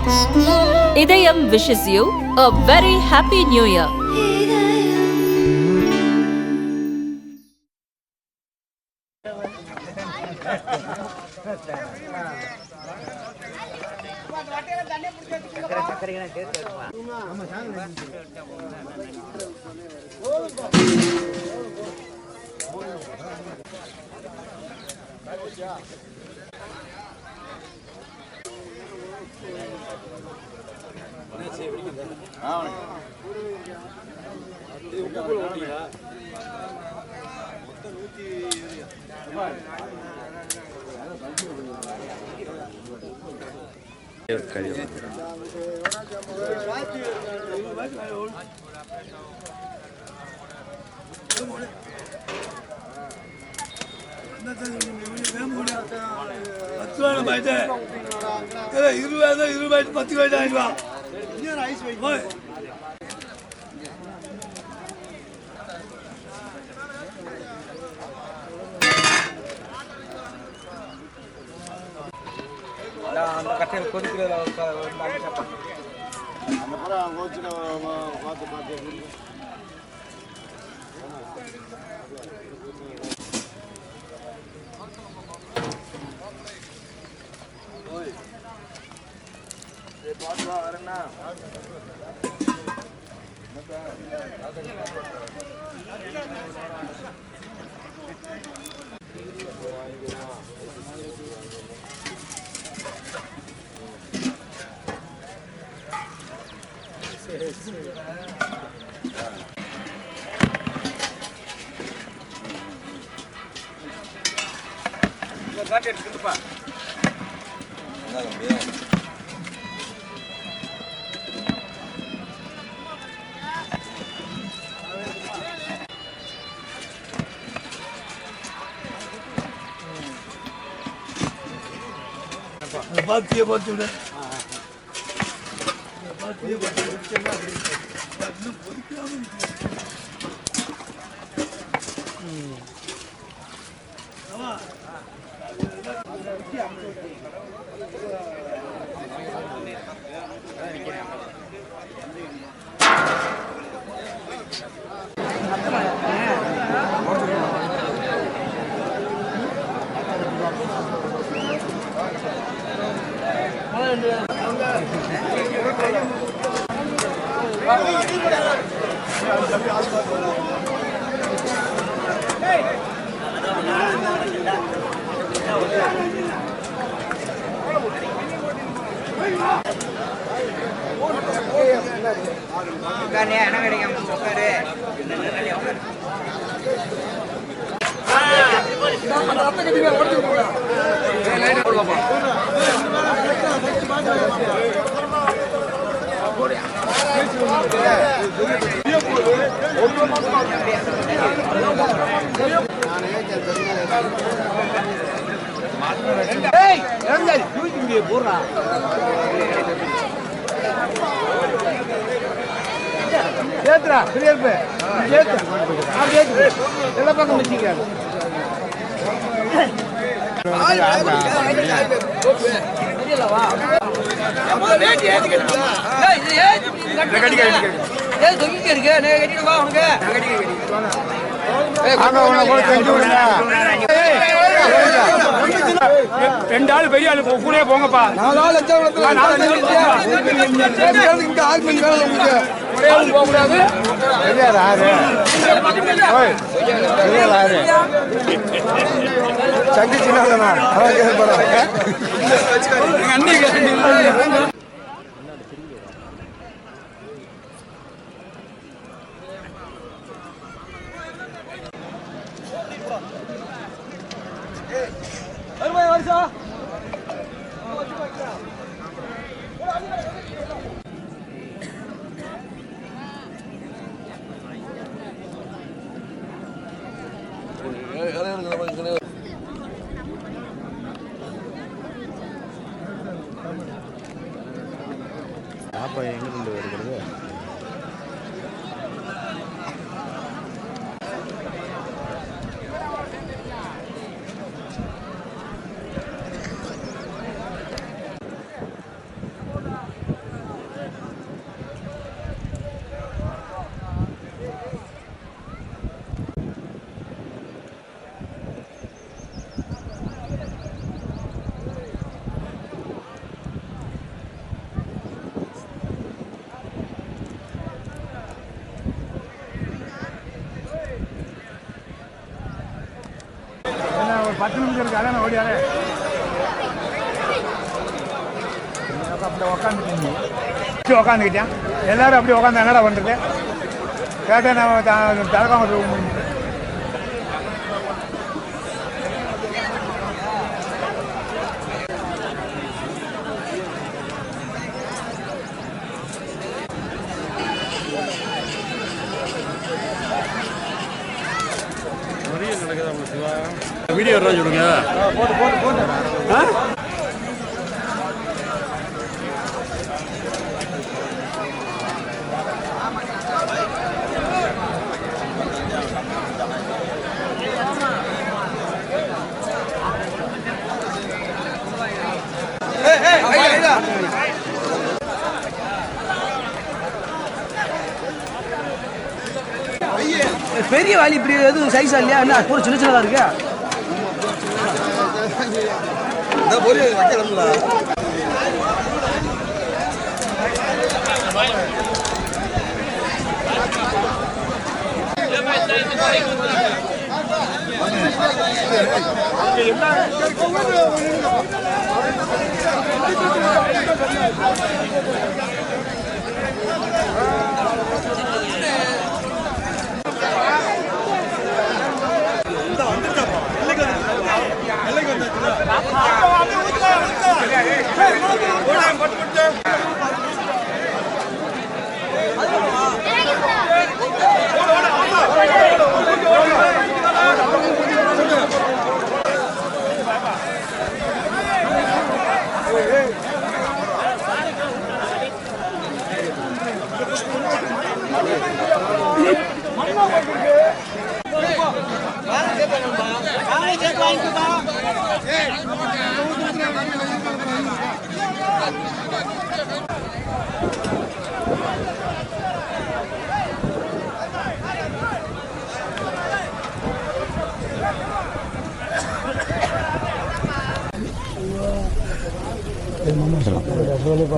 Idayam wishes you a very happy new year. ரெண்டு ஆள் பெரிய ஆளு கூட போங்கப்பா. 4 ஆள் போகக்கூடாது. சங்கி சின்ன வருஷா பாப்பா எங்கிருந்து வருகிறது? 10 நிமிஷம் இருக்கு, அதான் ஓடியாரே அப்படி உக்காந்துக்கிட்டேன். எல்லாரும் அப்படி உட்காந்து என்னடா பண்ணுறது கேட்டேன். நான் தலைக்காம வீடியோ சொல்லுங்க. போட்டு போட்டு போட்டு பெரிய வாலி இப்படி எதுவும் சைஸா இல்லையா? என்ன கூட சின்ன சின்னதா இருக்கு.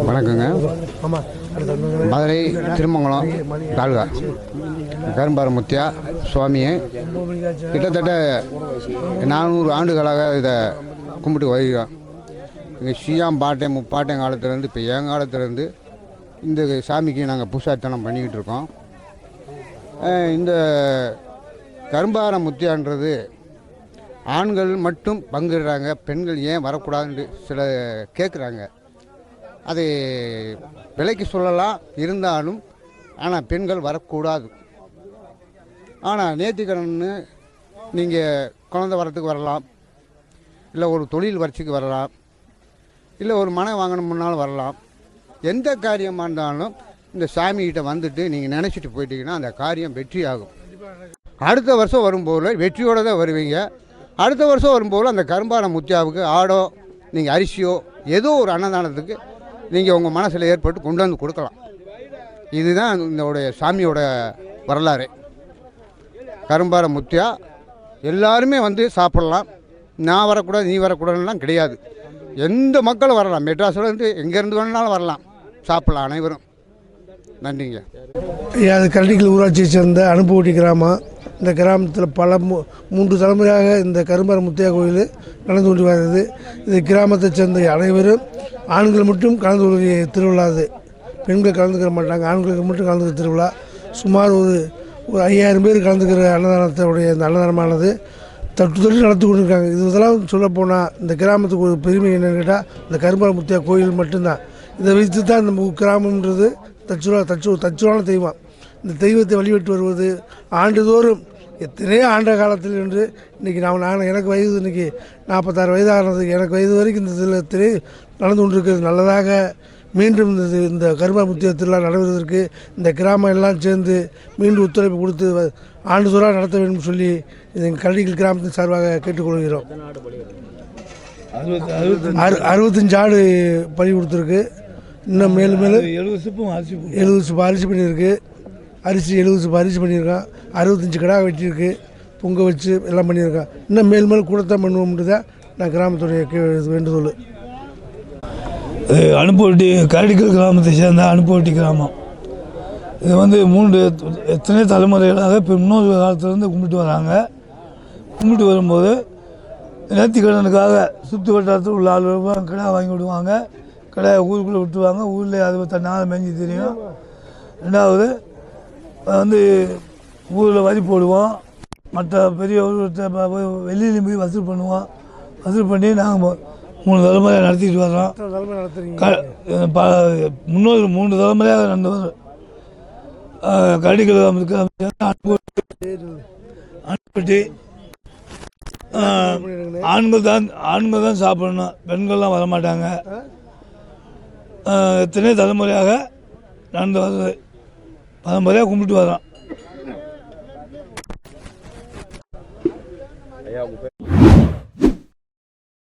வணக்கங்க. மதுரை திருமங்கலம் தாலுகா கரும்பாறை முத்தியா சுவாமியை கிட்டத்தட்ட 400 ஆண்டுகளாக இதை கும்பிட்டு வருகிறோம். எங்கள் ஸ்ரீயாம் பாட்டை முப்பாட்டன் காலத்துலேருந்து இப்போ என் காலத்துலேருந்து இந்த சாமிக்கு நாங்கள் பூசாத்தனம் பண்ணிக்கிட்டு இருக்கோம். இந்த கரும்பாறை முத்தியான்றது ஆண்கள் மட்டும் பங்குறாங்க, பெண்கள் ஏன் வரக்கூடாதுன்னு சில கேட்குறாங்க. அதை விலைக்கு சொல்லலாம், இருந்தாலும் ஆனால் பெண்கள் வரக்கூடாது. ஆனால் நேர்த்திக்கடன்னு நீங்கள் குழந்தை வரத்துக்கு வரலாம், இல்லை ஒரு தொழில் வளர்ச்சிக்கு வரலாம், இல்லை ஒரு மனை வாங்கணும்னாலும் வரலாம். எந்த காரியமாக இருந்தாலும் இந்த சாமிகிட்ட வந்துட்டு நீங்கள் நினச்சிட்டு போயிட்டீங்கன்னா அந்த காரியம் வெற்றி ஆகும். அடுத்த வருஷம் வரும்போது வெற்றியோடு தான் வருவீங்க. அடுத்த வருஷம் வரும்போது அந்த கரும்பாறை முத்தியாவுக்கு ஆடோ நீங்கள் அரிசியோ ஏதோ ஒரு அன்னதானத்துக்கு நீங்கள் உங்கள் மனசில் ஏற்பட்டு கொண்டு வந்து கொடுக்கலாம். இதுதான் இந்த சாமியோட வரலாறு. கரும்பாறை முத்தியா எல்லாருமே வந்து சாப்பிட்லாம். நான் வரக்கூடாது நீ வரக்கூடாதுலாம் கிடையாது. எந்த மக்களும் வரலாம். மெட்ராஸ்லேருந்து எங்கேருந்து வேணுனாலும் வரலாம், சாப்பிட்லாம் அனைவரும். நன்றிங்க. அது கரடிக்கல் ஊராட்சியை சேர்ந்த அனுப்பூட்டி கிராமம். இந்த கிராமத்தில் பல 3 தலைமுறையாக இந்த கரும்பாறை முத்தியா கோயில் நடந்து கொண்டு வருகிறது. இது கிராமத்தை சேர்ந்த அனைவரும் ஆண்கள் மட்டும் கலந்து கொள்கிற திருவிழா. அது பெண்கள் கலந்துக்கிற மாட்டாங்க, ஆண்களுக்கு மட்டும் கலந்துக்கிற திருவிழா. சுமார் ஒரு 5000 பேர் கலந்துக்கிற அன்னதானத்தோடைய இந்த அன்னதானமானது தொழில் நடத்தி கொண்டிருக்காங்க. இதெல்லாம் சொல்லப்போனால் இந்த கிராமத்துக்கு ஒரு பெருமை என்னென்னு கேட்டால் இந்த கரும்பாறை முத்தியா கோயில் மட்டும்தான். இதை வைத்து தான் இந்த கிராமன்றது தச்சுவான தெய்வம். இந்த தெய்வத்தை வழிபட்டு வருவது ஆண்டுதோறும் எத்தனையோ ஆண்ட காலத்தில் என்று இன்றைக்கி எனக்கு வயது இன்றைக்கி 46 வயதானது. எனக்கு வயது வரைக்கும் இந்த திருவிழா நடந்து கொண்டிருக்கிறது. நல்லதாக மீண்டும் இந்த கரும்பாறை முத்தியா திருவிழா நடைபெறுவதற்கு இந்த கிராமம் எல்லாம் சேர்ந்து மீண்டும் ஒத்துழைப்பு கொடுத்து ஆண்டுதோறாக நடத்த வேண்டும் சொல்லி எங்கள் கரடிக்கல் கிராமத்தின் சார்பாக கேட்டுக்கொள்கிறோம். 65 ஆடு பலி கொடுத்துருக்கு. இன்னும் மேலும் 70 சிப்பு அரிசி பண்ணியிருக்கு. 70 சிப்பு அரிசி பண்ணியிருக்கான். 65 கிடா வெட்டியிருக்கு. பொங்க வச்சு எல்லாம் பண்ணியிருக்கான். இன்னும் மேலும் கூடத்தான் பண்ணுவோம்னு தான் நான் கிராமத்துடைய வேண்டுதல். அனுப்பவட்டி கரடிக்கல் கிராமத்தை சேர்ந்த அனுப்பவட்டி கிராமம். இது எத்தனை தலைமுறைகளாக இப்போ முன்னோர் காலத்திலேருந்து கும்பிட்டு வராங்க. கும்பிட்டு வரும்போது நேர்த்திக்கடனுக்காக சுற்று வட்டாரத்தில் உள்ள ஆளுநர் கிடா வாங்கி விடுவாங்க. கடையை ஊருக்குள்ளே விட்டுருவாங்க. ஊரில் அது தன்னால் மேஞ்சி தெரியும். ரெண்டாவது வந்து ஊரில் வரி போடுவோம். மற்ற பெரிய வெளியிலையும் போய் வசூல் பண்ணுவோம். வசூல் பண்ணி நாங்கள் 3 தலைமுறையாக நடத்திட்டு வர்றோம். முன்னோர் 3 தலைமுறையாக நடந்து வரோம். கரடிகள் அனுப்பிட்டு ஆண்கள் தான் சாப்பிடணும், பெண்கள்லாம் வரமாட்டாங்க. எத்தனை தலைமுறையாக நடந்து வர்றது, பரம்பரையாக கும்பிட்டு வரோம்.